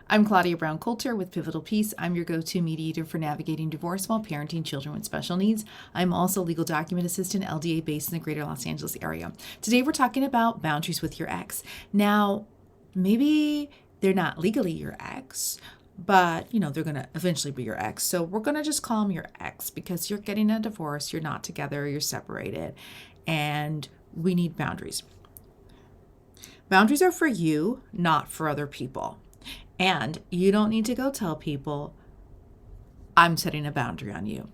I'm Claudia Brown Coulter with Pivotal Peace. I'm your go-to mediator for navigating divorce while parenting children with special needs. I'm also legal document assistant, LDA, based in the greater Los Angeles area. Today we're talking about boundaries with your ex. Now, maybe they're not legally your ex, but they're going to eventually be your ex. So we're going to just call them your ex because you're getting a divorce, you're not together, you're separated, and we need boundaries. Boundaries are for you, not for other people. And you don't need to go tell people, I'm setting a boundary on you.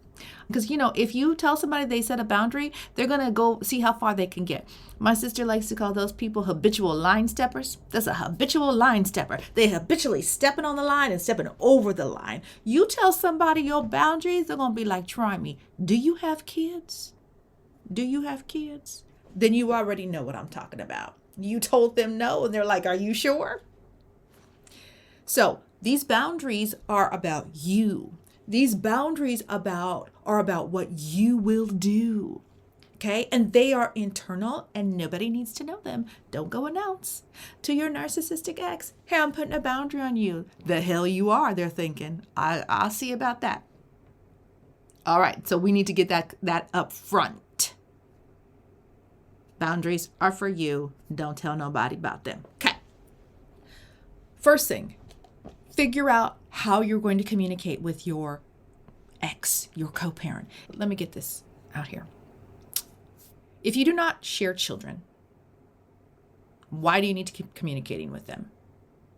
Because, if you tell somebody they set a boundary, they're going to go see how far they can get. My sister likes to call those people habitual line steppers. That's a habitual line stepper. They habitually stepping on the line and stepping over the line. You tell somebody your boundaries, they're going to be like, try me. Do you have kids? Do you have kids? Then you already know what I'm talking about. You told them no, and they're like, are you sure? So these boundaries are about you. These boundaries are about what you will do. Okay? And they are internal and nobody needs to know them. Don't go announce to your narcissistic ex, hey, I'm putting a boundary on you. The hell you are, they're thinking. I'll see about that. All right. So we need to get that up front. Boundaries are for you. Don't tell nobody about them. Okay. First thing. Figure out how you're going to communicate with your ex, your co-parent. Let me get this out here. If you do not share children, why do you need to keep communicating with them?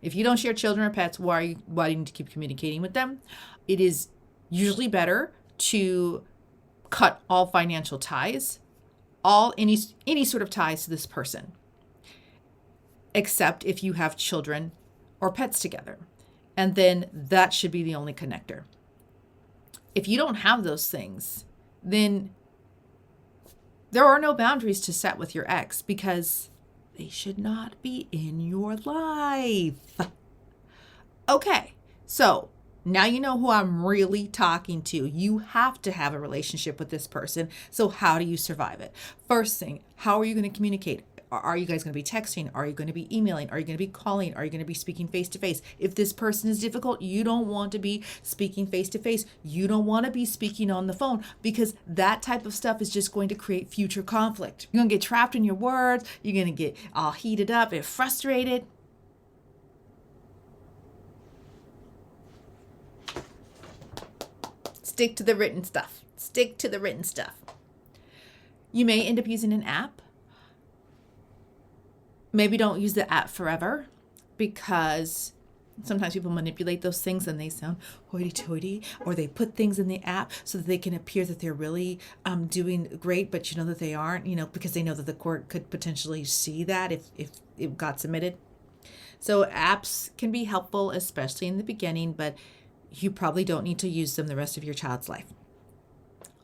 If you don't share children or pets, why do you need to keep communicating with them? It is usually better to cut all financial ties, any sort of ties to this person, except if you have children or pets together. And then that should be the only connector. If you don't have those things, then there are no boundaries to set with your ex because they should not be in your life. Okay, so now you know who I'm really talking to. You have to have a relationship with this person. So how do you survive it? First thing, how are you going to communicate? Are you guys going to be texting? Are you going to be emailing? Are you going to be calling? Are you going to be speaking face to face? If this person is difficult, you don't want to be speaking face to face. You don't want to be speaking on the phone because that type of stuff is just going to create future conflict. You're going to get trapped in your words. You're going to get all heated up and frustrated. Stick to the written stuff. Stick to the written stuff. You may end up using an app. Maybe don't use the app forever because sometimes people manipulate those things and they sound hoity-toity, or they put things in the app so that they can appear that they're really doing great, but that they aren't, because they know that the court could potentially see that if it got submitted. So apps can be helpful, especially in the beginning, but you probably don't need to use them the rest of your child's life.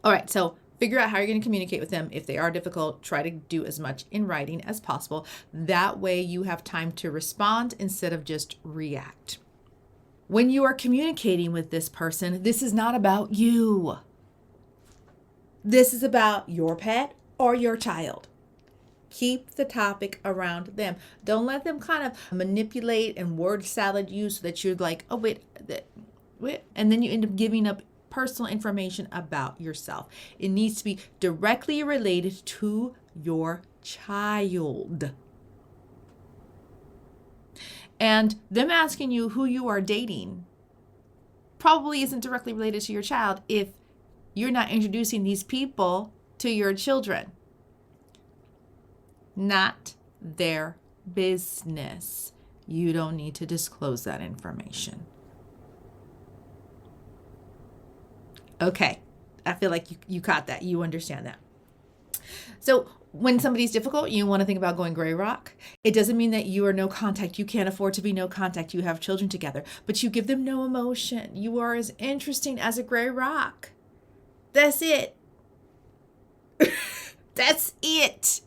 All right, so figure out how you're going to communicate with them. If they are difficult, try to do as much in writing as possible. That way you have time to respond instead of just react. When you are communicating with this person, this is not about you. This is about your pet or your child. Keep the topic around them. Don't let them kind of manipulate and word salad you so that you're like, oh, wait. And then you end up giving up personal information about yourself. It needs to be directly related to your child. And them asking you who you are dating probably isn't directly related to your child if you're not introducing these people to your children. Not their business. You don't need to disclose that information. Okay, I feel like you caught that. You understand that. So when somebody's difficult, you want to think about going gray rock. It doesn't mean that you are no contact. You can't afford to be no contact. You have children together, but you give them no emotion. You are as interesting as a gray rock. That's it. That's it.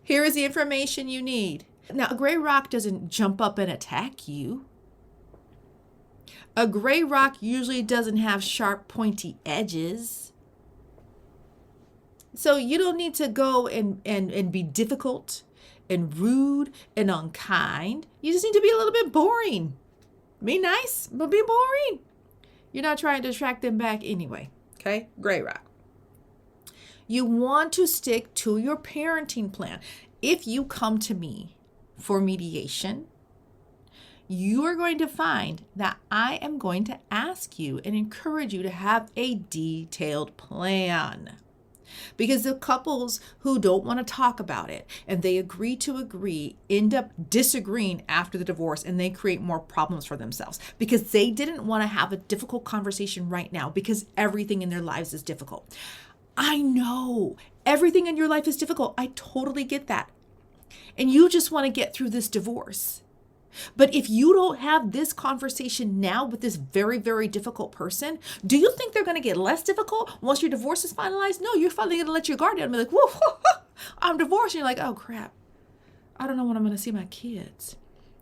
Here is the information you need. Now, a gray rock doesn't jump up and attack you. A gray rock usually doesn't have sharp, pointy edges. So you don't need to go and be difficult and rude and unkind. You just need to be a little bit boring. Be nice, but be boring. You're not trying to attract them back anyway. Okay? Gray rock. You want to stick to your parenting plan. If you come to me for mediation, you are going to find that I am going to ask you and encourage you to have a detailed plan. Because the couples who don't want to talk about it and they agree to agree end up disagreeing after the divorce, and they create more problems for themselves because they didn't want to have a difficult conversation right now because everything in their lives is difficult. I know everything in your life is difficult. I totally get that. And you just want to get through this divorce. But if you don't have this conversation now with this very, very difficult person, do you think they're going to get less difficult once your divorce is finalized? No, you're finally going to let your guard down and be like, whoa, I'm divorced. And you're like, oh, crap. I don't know when I'm going to see my kids.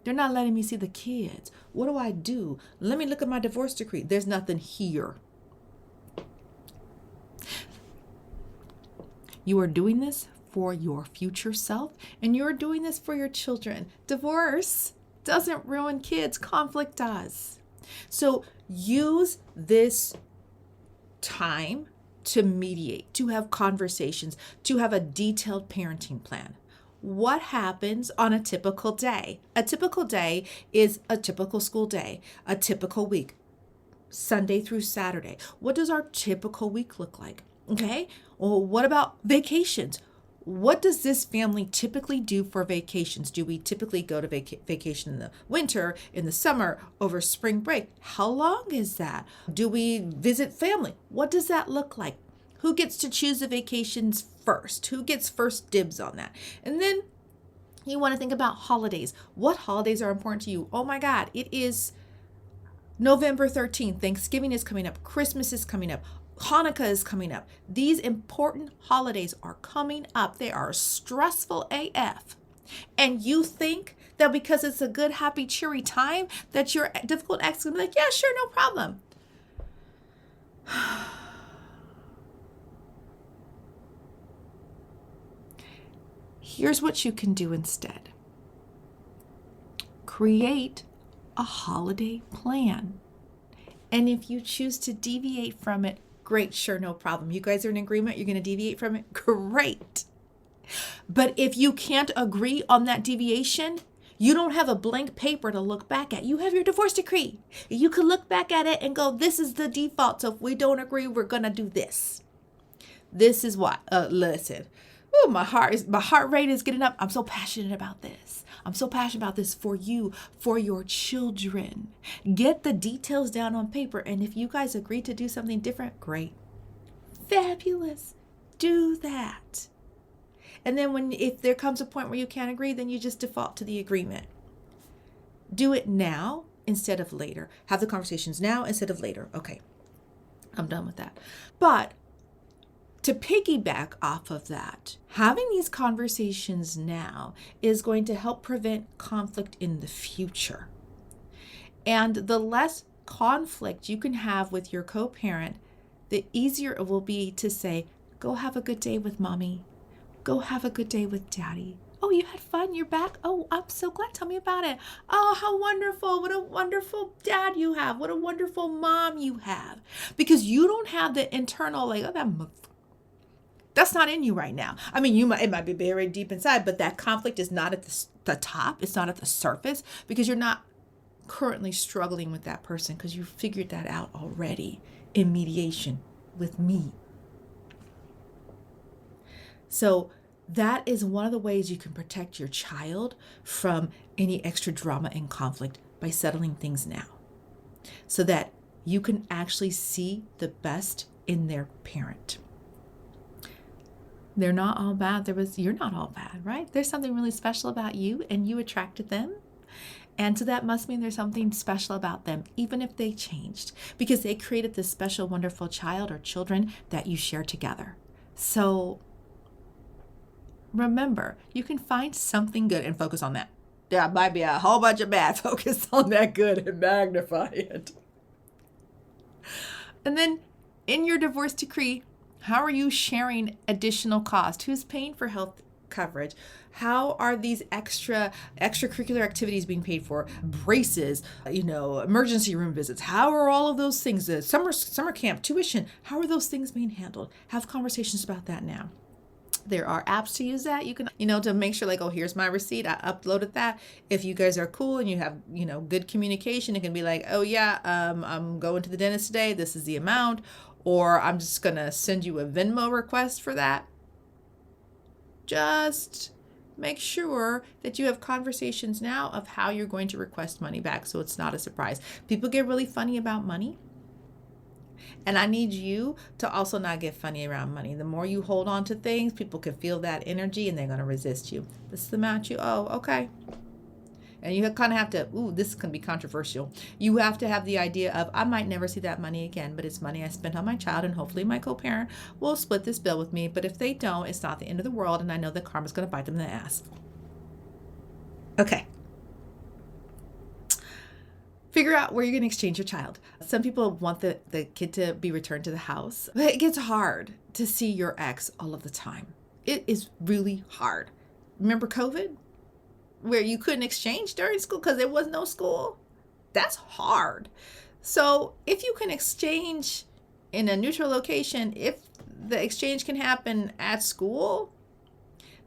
They're not letting me see the kids. What do I do? Let me look at my divorce decree. There's nothing here. You are doing this for your future self, and you're doing this for your children. Divorce doesn't ruin kids. Conflict does. So use this time to mediate, to have conversations, to have a detailed parenting plan. What happens on a typical day? A typical day is a typical school day, a typical week, Sunday through Saturday. What does our typical week look like? Okay. Well, what about vacations? What does this family typically do for vacations? Do we typically go to vacation in the winter, in the summer, over spring break? How long is that? Do we visit family? What does that look like? Who gets to choose the vacations first? Who gets first dibs on that? And then you want to think about holidays. What holidays are important to you? Oh my God, it is November 13th. Thanksgiving is coming up. Christmas is coming up. Hanukkah is coming up. These important holidays are coming up. They are stressful AF. And you think that because it's a good, happy, cheery time that your difficult ex is going to be like, yeah, sure, no problem. Here's what you can do instead. Create a holiday plan. And if you choose to deviate from it, great, sure, no problem. You guys are in agreement, you're going to deviate from it? Great. But if you can't agree on that deviation, you don't have a blank paper to look back at. You have your divorce decree. You can look back at it and go, this is the default. So if we don't agree, we're going to do this. This is what, listen, oh, my heart rate is getting up. I'm so passionate about this. I'm so passionate about this for you, for your children. Get the details down on paper. And if you guys agree to do something different, great. Fabulous. Do that. And then if there comes a point where you can't agree, then you just default to the agreement. Do it now instead of later. Have the conversations now instead of later. Okay, I'm done with that. But to piggyback off of that, having these conversations now is going to help prevent conflict in the future. And the less conflict you can have with your co-parent, the easier it will be to say, go have a good day with mommy. Go have a good day with daddy. Oh, you had fun? You're back? Oh, I'm so glad. Tell me about it. Oh, how wonderful. What a wonderful dad you have. What a wonderful mom you have. Because you don't have the internal, like, oh, that's not in you right now. I mean, it might be buried deep inside, but that conflict is not at the top. It's not at the surface because you're not currently struggling with that person because you figured that out already in mediation with me. So that is one of the ways you can protect your child from any extra drama and conflict by settling things now so that you can actually see the best in their parent. They're not all bad. You're not all bad, right? There's something really special about you and you attracted them. And so that must mean there's something special about them, even if they changed, because they created this special, wonderful child or children that you share together. So remember, you can find something good and focus on that. There might be a whole bunch of bad. Focus on that good and magnify it. And then in your divorce decree, how are you sharing additional cost? Who's paying for health coverage? How are these extracurricular activities being paid for? Braces, emergency room visits. How are all of those things? The summer camp tuition. How are those things being handled? Have conversations about that now. There are apps to use that. You can, to make sure like, oh, here's my receipt. I uploaded that. If you guys are cool and you have, good communication, it can be like, oh yeah, I'm going to the dentist today. This is the amount, or I'm just going to send you a Venmo request for that. Just make sure that you have conversations now of how you're going to request money back, so it's not a surprise. People get really funny about money. And I need you to also not get funny around money. The more you hold on to things, people can feel that energy and they're going to resist you. This is the amount you owe. Okay. And you kind of have to, this can be controversial. You have to have the idea of, I might never see that money again, but it's money I spent on my child, and hopefully my co-parent will split this bill with me. But if they don't, it's not the end of the world, and I know that karma's going to bite them in the ass. Okay. Figure out where you're going to exchange your child. Some people want the kid to be returned to the house, but it gets hard to see your ex all of the time. It is really hard. Remember COVID? Where you couldn't exchange during school because there was no school? That's hard. So if you can exchange in a neutral location, if the exchange can happen at school,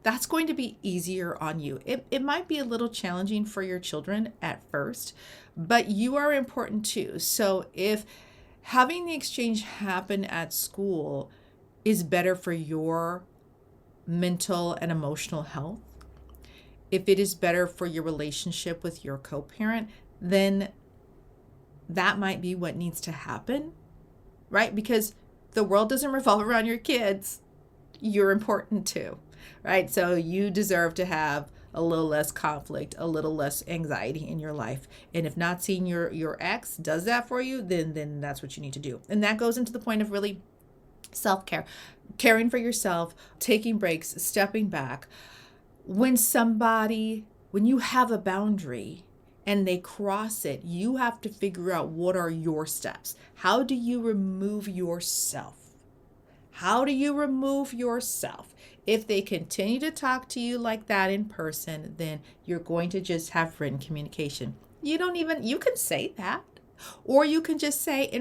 that's going to be easier on you. It might be a little challenging for your children at first, but you are important too. So if having the exchange happen at school is better for your mental and emotional health, if it is better for your relationship with your co-parent, then that might be what needs to happen, right? Because the world doesn't revolve around your kids. You're important too, right? So you deserve to have a little less conflict, a little less anxiety in your life. And if not seeing your ex does that for you, then that's what you need to do. And that goes into the point of really self-care, caring for yourself, taking breaks, stepping back. When you have a boundary and they cross it, you have to figure out what are your steps. How do you remove yourself? How do you remove yourself? If they continue to talk to you like that in person, then you're going to just have written communication. You can say that, or you can just say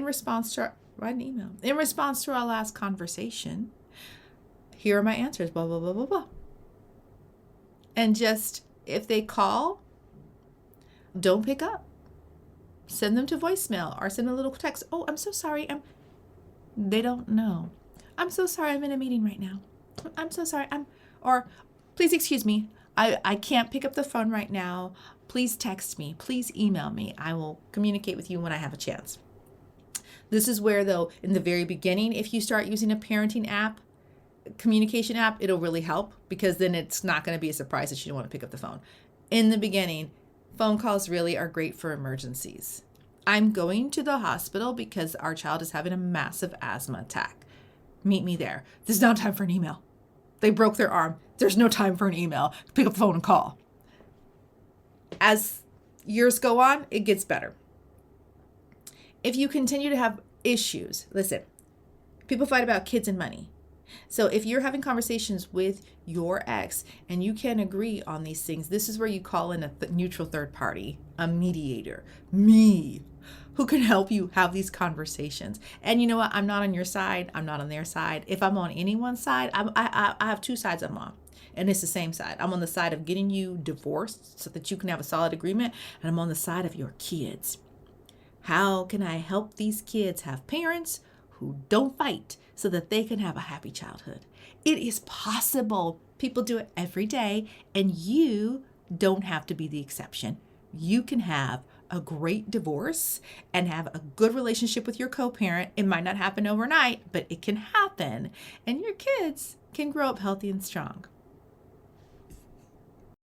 write an email. In response to our last conversation, here are my answers, blah, blah, blah, blah, blah. And just, if they call, don't pick up. Send them to voicemail or send a little text. Oh, I'm so sorry. They don't know. I'm so sorry. I'm in a meeting right now. I'm so sorry. Or please excuse me. I can't pick up the phone right now. Please text me. Please email me. I will communicate with you when I have a chance. This is where, though, in the very beginning, if you start using a parenting app, communication app, it'll really help, because then it's not going to be a surprise that you don't want to pick up the phone. In the beginning, phone calls really are great for emergencies. I'm going to the hospital because our child is having a massive asthma attack. Meet me there. There's no time for an email. They broke their arm. There's no time for an email. Pick up the phone and call. As years go on, it gets better. If you continue to have issues, listen, people fight about kids and money. So if you're having conversations with your ex and you can't agree on these things, this is where you call in a neutral third party, a mediator, me, who can help you have these conversations. And you know what? I'm not on your side. I'm not on their side. If I'm on anyone's side, I have two sides I'm on. And it's the same side. I'm on the side of getting you divorced so that you can have a solid agreement. And I'm on the side of your kids. How can I help these kids have parents who don't fight so that they can have a happy childhood? It is possible. People do it every day, and you don't have to be the exception. You can have a great divorce and have a good relationship with your co-parent. It might not happen overnight, but it can happen, and your kids can grow up healthy and strong.